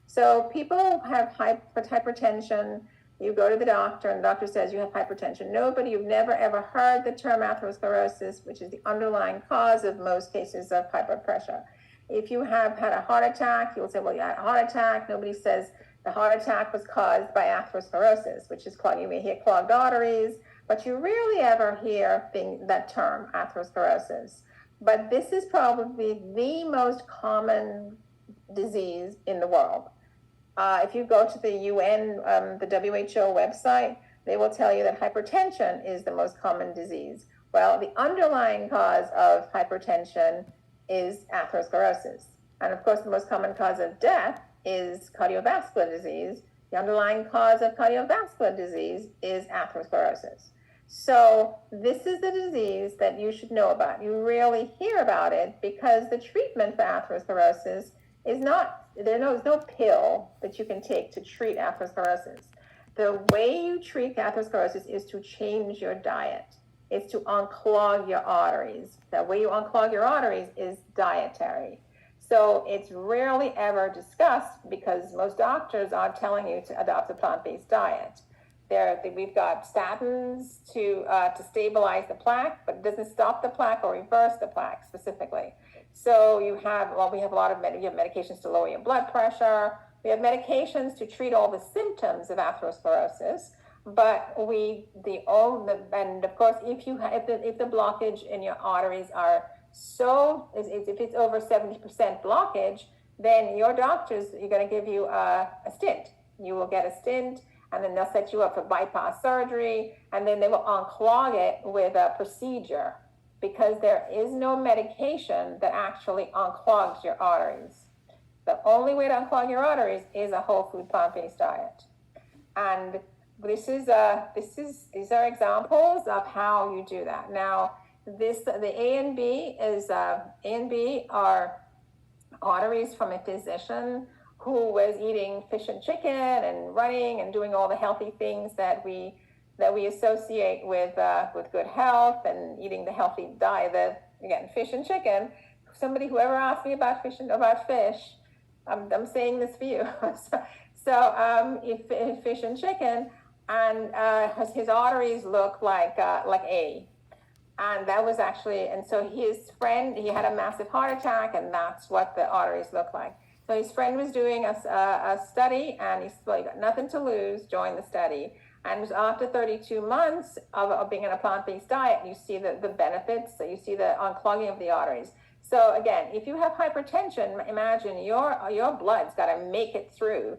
So people have hypertension. You go to the doctor and the doctor says you have hypertension. You've never ever heard the term atherosclerosis, which is the underlying cause of most cases of hyperpressure. If you have had a heart attack, you'll say, well, you had a heart attack. Nobody says the heart attack was caused by atherosclerosis, which is clogged. You may hear clogged arteries, but you rarely ever hear that term, atherosclerosis. But this is probably the most common disease in the world. If you go to the UN, the WHO website, they will tell you that hypertension is the most common disease. Well, the underlying cause of hypertension is atherosclerosis. And of course, the most common cause of death is cardiovascular disease. The underlying cause of cardiovascular disease is atherosclerosis. So this is a disease that you should know about. You rarely hear about it because the treatment for atherosclerosis is not, there's no pill that you can take to treat atherosclerosis. The way you treat atherosclerosis is to change your diet. It's to unclog your arteries. The way you unclog your arteries is dietary. So it's rarely ever discussed because most doctors are telling you to adopt a plant-based diet. We've got statins to stabilize the plaque, but it doesn't stop the plaque or reverse the plaque specifically. So we have a lot of you have medications to lower your blood pressure. We have medications to treat all the symptoms of atherosclerosis. But and of course, if the blockage in your arteries if it's over 70% blockage, then your doctors are going to give you a stent. You will get a stent, and then they'll set you up for bypass surgery, and then they will unclog it with a procedure because there is no medication that actually unclogs your arteries. The only way to unclog your arteries is a whole food plant-based diet. And these are examples of how you do that. Now, the A and B are arteries from a physician who was eating fish and chicken and running and doing all the healthy things that we associate with good health and eating the healthy diet. Again, fish and chicken. Whoever asked me about fish, I'm saying this for you. If fish and chicken, and his arteries look like A. And that was actually, and so his friend, he had a massive heart attack, and that's what the arteries look like. So his friend was doing a study, and he's like, got nothing to lose, joined the study. And after 32 months of being on a plant-based diet, you see the benefits, so you see the unclogging of the arteries. So again, if you have hypertension, imagine your blood's got to make it through,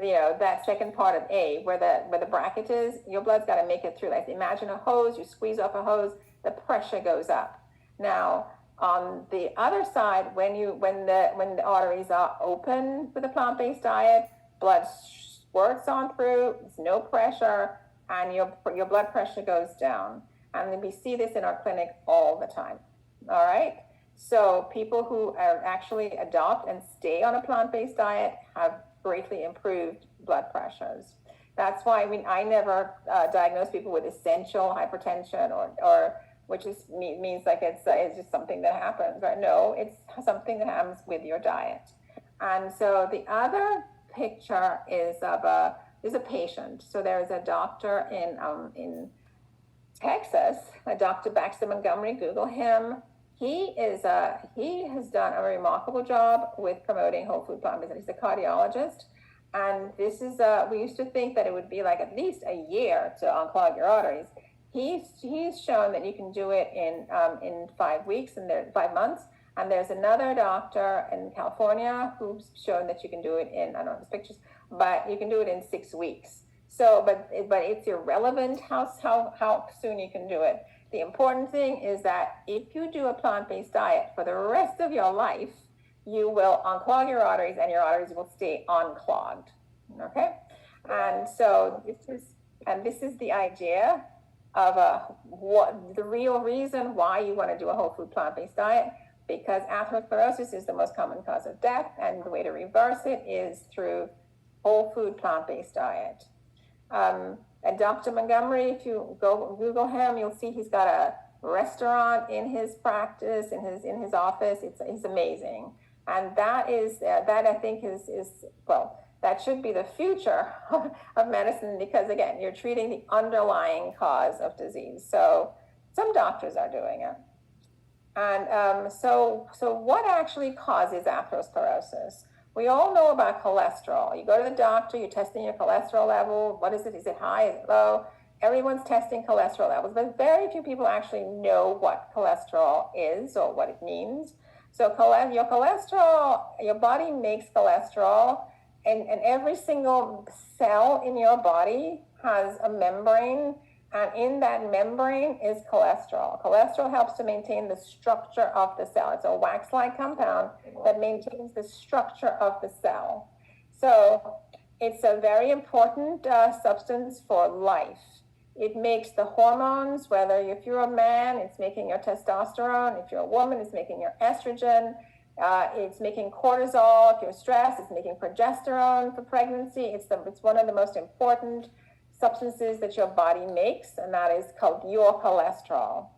that second part of A, where the bracket is. Your blood's got to make it through. Like imagine a hose, you squeeze off a hose, the pressure goes up. Now, on the other side, when the arteries are open with a plant-based diet, blood squirts on through, there's no pressure, and your blood pressure goes down. And we see this in our clinic all the time. All right. So people who actually adopt and stay on a plant-based diet have greatly improved blood pressures. That's why I never diagnose people with essential hypertension or which means like it's just something that happens, right? No, it's something that happens with your diet. And so the other picture is of a patient. So there is a doctor in Texas, Dr. Baxter Montgomery. Google him. He has done a remarkable job with promoting whole food plant-based. He's a cardiologist, and this is we used to think that it would be like at least a year to unclog your arteries. He's shown that you can do it in 5 weeks and 5 months. And there's another doctor in California who's shown that you can do it in, I don't know his pictures, but you can do it in 6 weeks. So, but it's irrelevant how soon you can do it. The important thing is that if you do a plant-based diet for the rest of your life, you will unclog your arteries and your arteries will stay unclogged. Okay? And so this is the idea of what the real reason why you want to do a whole food plant-based diet, because atherosclerosis is the most common cause of death, and the way to reverse it is through whole food plant-based diet. And Dr. Montgomery, if you go Google him, you'll see he's got a restaurant in his practice, in his office. It's amazing. And that is, that I think is, well, that should be the future of medicine, because again, you're treating the underlying cause of disease. So some doctors are doing it. And so what actually causes atherosclerosis? We all know about cholesterol. You go to the doctor, you're testing your cholesterol level. What is it? Is it high? Is it low? Everyone's testing cholesterol levels, but very few people actually know what cholesterol is or what it means. So your cholesterol, your body makes cholesterol, and every single cell in your body has a membrane, and in that membrane is cholesterol. Cholesterol helps to maintain the structure of the cell. It's a wax-like compound that maintains the structure of the cell. So it's a very important substance for life. It makes the hormones, whether if you're a man, it's making your testosterone. If you're a woman, it's making your estrogen. It's making cortisol. If you're stressed, it's making progesterone for pregnancy. It's one of the most important substances that your body makes, and that is called your cholesterol.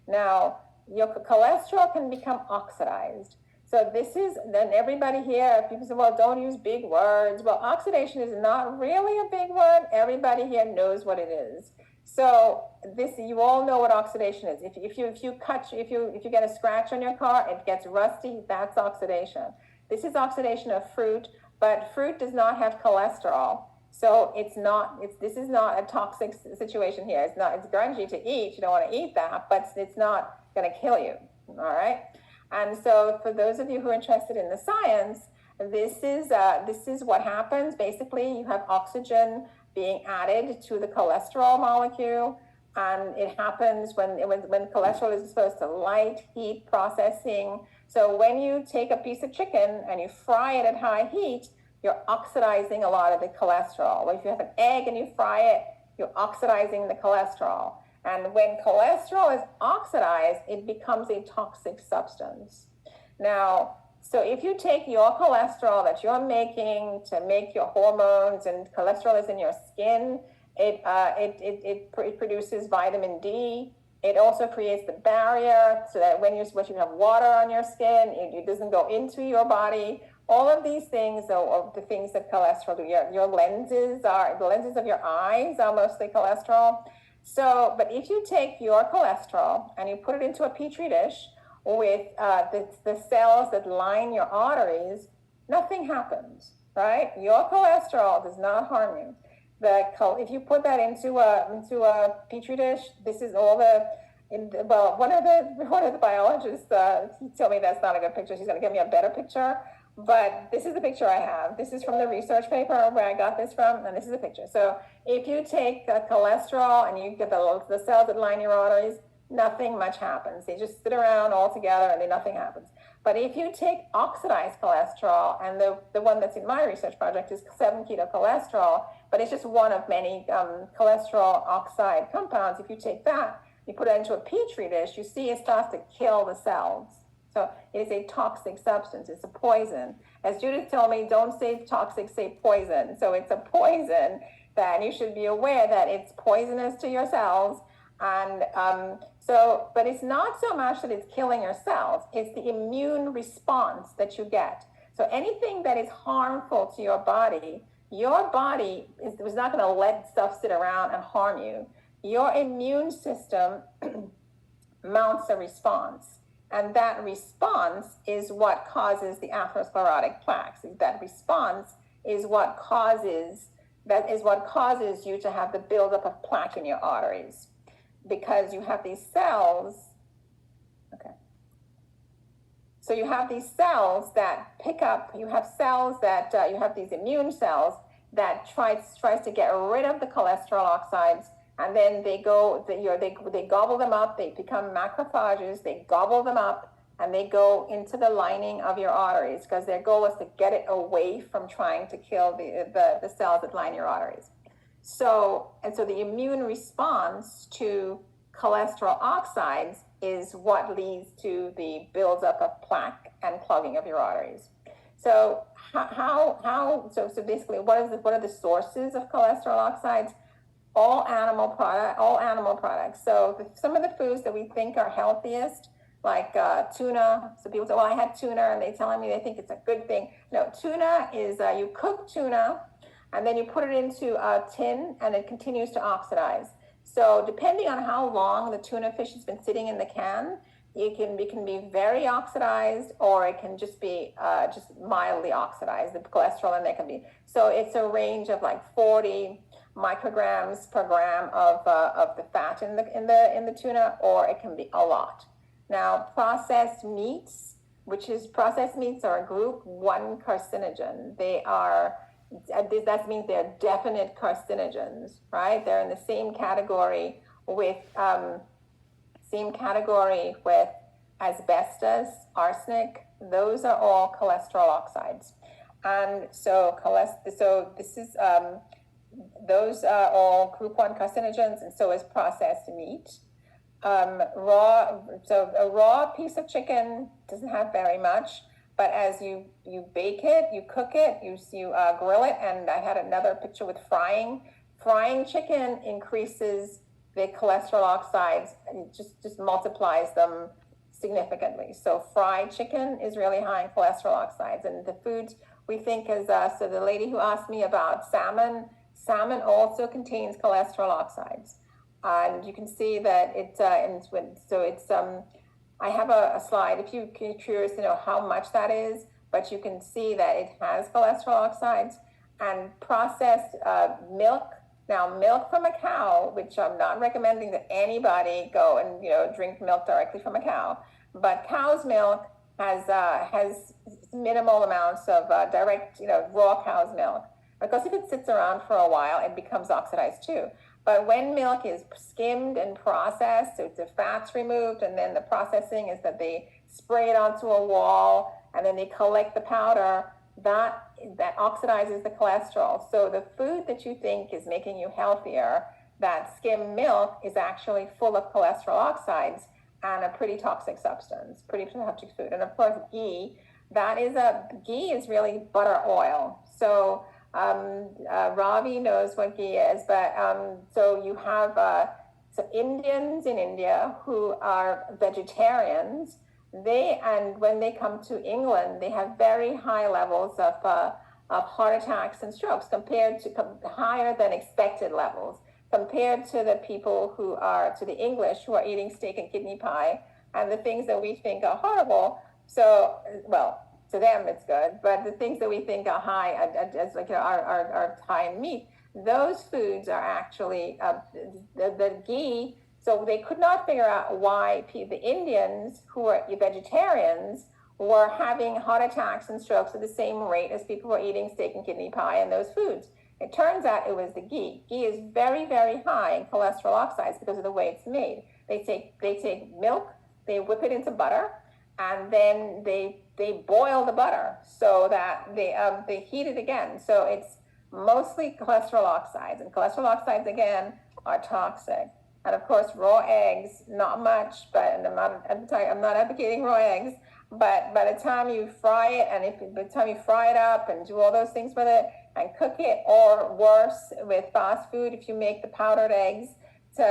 Now, your cholesterol can become oxidized. So this is, then everybody here, people say, well, don't use big words. Well, oxidation is not really a big word. Everybody here knows what it is. So this, you all know what oxidation is. If you get a scratch on your car, it gets rusty, that's oxidation. This is oxidation of fruit, but fruit does not have cholesterol. So this is not a toxic situation here. It's grungy to eat. You don't want to eat that, but it's not going to kill you. All right. And so for those of you who are interested in the science, this is what happens. Basically, you have oxygen being added to the cholesterol molecule, and it happens when cholesterol is exposed to light, heat, processing. So when you take a piece of chicken and you fry it at high heat, you're oxidizing a lot of the cholesterol. Or if you have an egg and you fry it, you're oxidizing the cholesterol. And when cholesterol is oxidized, it becomes a toxic substance. Now, so if you take your cholesterol that you're making to make your hormones, and cholesterol is in your skin, it produces vitamin D. It also creates the barrier so that when you have water on your skin, it doesn't go into your body. All of these things are the things that cholesterol do. The lenses of your eyes are mostly cholesterol. So, but if you take your cholesterol and you put it into a petri dish with the cells that line your arteries, nothing happens, right? Your cholesterol does not harm you. If you put that into a petri dish, this is all one of the biologists told me that's not a good picture. She's going to give me a better picture. But this is the picture I have. This is from the research paper where I got this from, and this is a picture. So if you take cholesterol and you get the cells that line your arteries, nothing much happens. They just sit around all together and then nothing happens. But if you take oxidized cholesterol, and the one that's in my research project is 7-keto-cholesterol, but it's just one of many cholesterol oxide compounds. If you take that, you put it into a petri dish, you see it starts to kill the cells. So it is a toxic substance. It's a poison. As Judith told me, don't say toxic, say poison. So it's a poison that you should be aware that it's poisonous to your cells. And but it's not so much that it's killing your cells. It's the immune response that you get. So anything that is harmful to your body is not going to let stuff sit around and harm you. Your immune system mounts a response. And that response is what causes the atherosclerotic plaques. That response is what causes you to have the buildup of plaque in your arteries, because you have these cells. Okay. So you have these cells that pick up. You have cells that you have these immune cells that tries to get rid of the cholesterol oxides. And then they gobble them up. They become macrophages. They gobble them up, and they go into the lining of your arteries, because their goal is to get it away from trying to kill the cells that line your arteries. So the immune response to cholesterol oxides is what leads to the buildup of plaque and clogging of your arteries. So so basically, what are the sources of cholesterol oxides? All animal products. So some of the foods that we think are healthiest like tuna. So people say, well, I had tuna, and they telling me they think it's a good thing. No, tuna is you cook tuna, and then you put it into a tin, and it continues to oxidize. So depending on how long the tuna fish has been sitting in the can, it can be very oxidized, or it can just be just mildly oxidized. The cholesterol in there can be, so it's a range of like 40 micrograms per gram of the fat in the tuna, or it can be a lot. Now, processed meats, processed meats are a group 1 carcinogen. They are, that means they're definite carcinogens, right? They're in the same category with asbestos, arsenic. Those are all cholesterol oxides. And so this is those are all group 1 carcinogens, and so is processed meat. A raw piece of chicken doesn't have very much, but as you bake it, you cook it, you grill it, and I had another picture with frying. Frying chicken increases the cholesterol oxides, and it just multiplies them significantly. So fried chicken is really high in cholesterol oxides, and the foods we think is so the lady who asked me about salmon also contains cholesterol oxides. And you can see that I have a slide if you're curious to know how much that is, but you can see that it has cholesterol oxides. And processed milk. Now, milk from a cow, which I'm not recommending that anybody go and drink milk directly from a cow, but cow's milk has minimal amounts of direct raw cow's milk, because if it sits around for a while, it becomes oxidized too. But when milk is skimmed and processed, so the fat's removed, and then the processing is that they spray it onto a wall, and then they collect the powder, that oxidizes the cholesterol. So the food that you think is making you healthier, that skim milk, is actually full of cholesterol oxides and a pretty toxic substance, pretty toxic food. And of course, ghee is really butter oil. So Ravi knows what ghee is, but so you have Indians in India who are vegetarians. When they come to England, they have very high levels of heart attacks and strokes, higher than expected levels, compared to the people to the English who are eating steak and kidney pie and the things that we think are horrible. So, well, to them it's good, but the things that we think are high, as are high in meat, those foods are actually the ghee. So they could not figure out why the Indians who were vegetarians were having heart attacks and strokes at the same rate as people who are eating steak and kidney pie and those foods. It turns out it was the ghee. Ghee is very, very high in cholesterol oxides because of the way it's made. They take milk, they whip it into butter, and then they boil the butter so that they heat it again. So it's mostly cholesterol oxides, and cholesterol oxides again are toxic. And of course, raw eggs, not much, but I'm not advocating raw eggs. But by the time you fry it, and by the time you fry it up and do all those things with it and cook it, or worse with fast food, if you make the powdered eggs to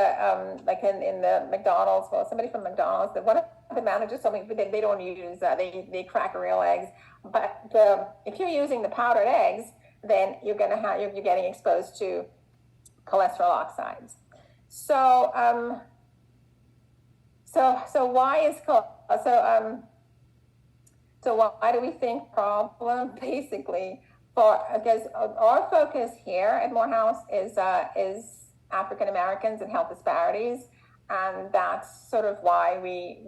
like in the McDonald's, well, somebody from McDonald's, one of the managers told me they don't use they crack real eggs, but if you're using the powdered eggs, then you're getting exposed to cholesterol oxides. So why do we think problem? Basically, because our focus here at Morehouse is African Americans and health disparities, and that's sort of why we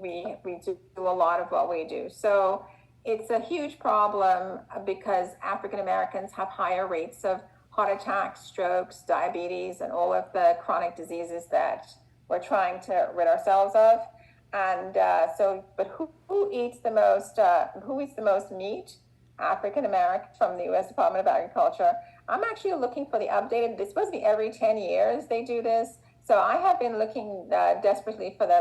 do a lot of what we do. So it's a huge problem because African Americans have higher rates of heart attacks, strokes, diabetes, and all of the chronic diseases that we're trying to rid ourselves of. And but who eats the most meat? African American, from the U.S. Department of Agriculture. I'm actually looking for the updated. It's supposed to be every 10 years they do this. So I have been looking desperately for the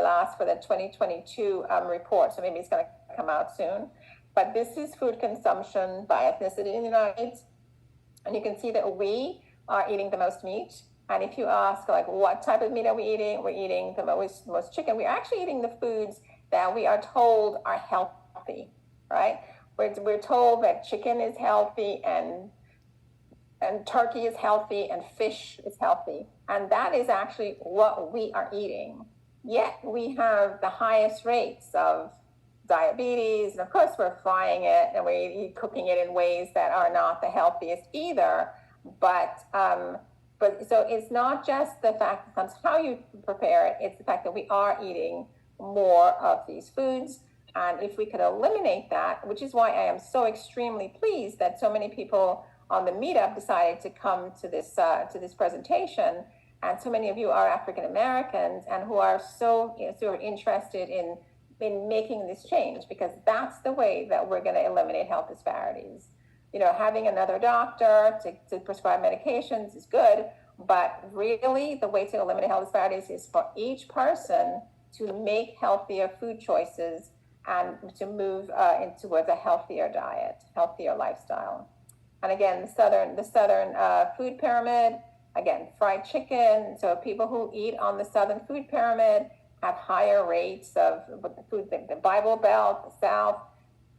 2022 report. So maybe it's going to come out soon. But this is food consumption by ethnicity in the United States. And you can see that we are eating the most meat. And if you ask, like, what type of meat are we eating? We're eating the most chicken. We're actually eating the foods that we are told are healthy, right? We're told that chicken is healthy and turkey is healthy and fish is healthy. And that is actually what we are eating. Yet we have the highest rates of diabetes. And of course, we're frying it and we're cooking it in ways that are not the healthiest either. But so it's not just the fact that how you prepare it, it's the fact that we are eating more of these foods. And if we could eliminate that, which is why I am so extremely pleased that so many people on the meetup decided to come to this presentation, and so many of you are African Americans and who are so interested in making this change, because that's the way that we're going to eliminate health disparities. Having another doctor to prescribe medications is good, but really the way to eliminate health disparities is for each person to make healthier food choices and to move towards a healthier diet, healthier lifestyle. And again, the southern food pyramid, again, fried chicken. So people who eat on the southern food pyramid have higher rates of the Bible Belt, the South.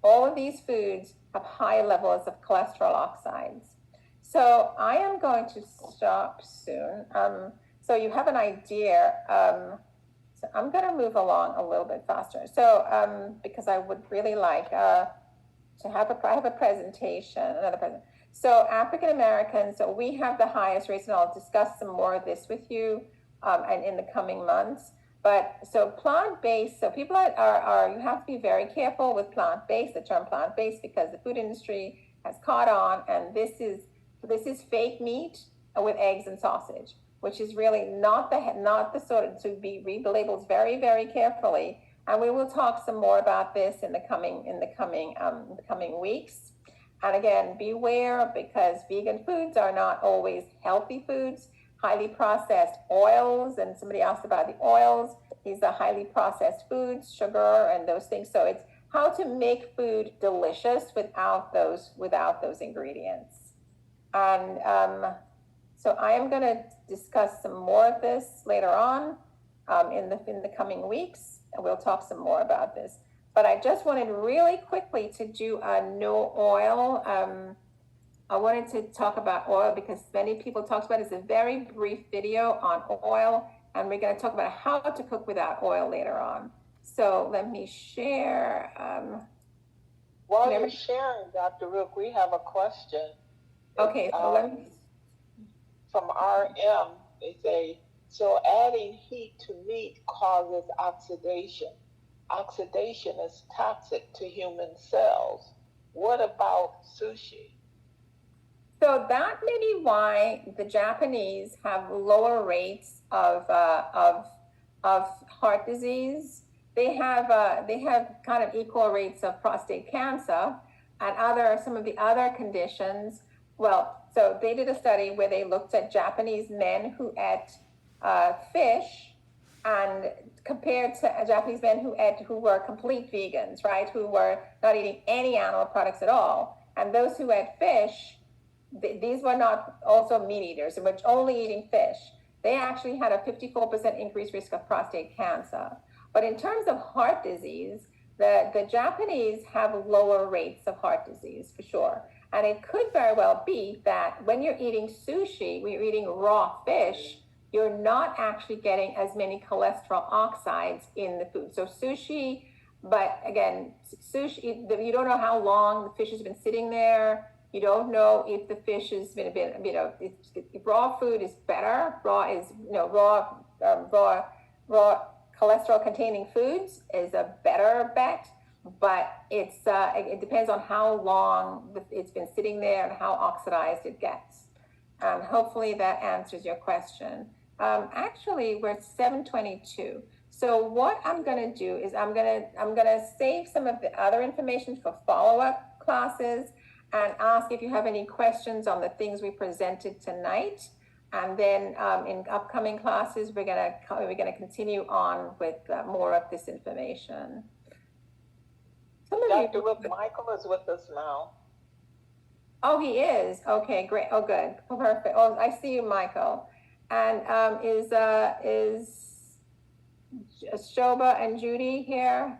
All of these foods have high levels of cholesterol oxides. So I am going to stop soon. So you have an idea. So I'm going to move along a little bit faster. So because I would really like to have a presentation, another presentation. So African Americans, so we have the highest rates, and I'll discuss some more of this with you and in the coming months. But so plant-based, so people are you have to be very careful with plant-based, the term plant-based, because the food industry has caught on, and this is fake meat with eggs and sausage, which is really not the sort of, to be read the labels very, very carefully. And we will talk some more about this in the coming weeks. And again, beware, because vegan foods are not always healthy foods. Highly processed oils, and somebody asked about the oils. These are highly processed foods, sugar, and those things. So it's how to make food delicious without those ingredients. And so I am going to discuss some more of this later on in the coming weeks, and we'll talk some more about this. But I just wanted really quickly to do a no oil. I wanted to talk about oil because many people talked about it. It's a very brief video on oil, and we're going to talk about how to cook without oil later on. So let me share. While you're sharing, Dr. Rook, we have a question. Okay, so let me. From RM, they say, so adding heat to meat causes oxidation. Oxidation is toxic to human cells. What about sushi? So that may be why the Japanese have lower rates of heart disease. They have kind of equal rates of prostate cancer and some of the other conditions. Well, so they did a study where they looked at Japanese men who ate fish and compared to Japanese men who were complete vegans, right? Who were not eating any animal products at all. And those who ate fish, these were not also meat eaters, they were only eating fish. They actually had a 54% increased risk of prostate cancer. But in terms of heart disease, the Japanese have lower rates of heart disease for sure. And it could very well be that when you're eating sushi, when you're eating raw fish, you're not actually getting as many cholesterol oxides in the food. So sushi, but again, sushi, you don't know how long the fish has been sitting there. You don't know if the fish has been, if raw food is better. Raw cholesterol containing foods is a better bet, but it depends on how long it's been sitting there and how oxidized it gets. Hopefully that answers your question. Actually, we're at 7:22. So what I'm going to do is I'm going to save some of the other information for follow-up classes and ask if you have any questions on the things we presented tonight. And then in upcoming classes, we're going to continue on with more of this information. Dr. Michael is with us now. Oh, he is. Okay, great. Oh, good. Oh, perfect. Oh, I see you, Michael. And is Shoba and Judy here?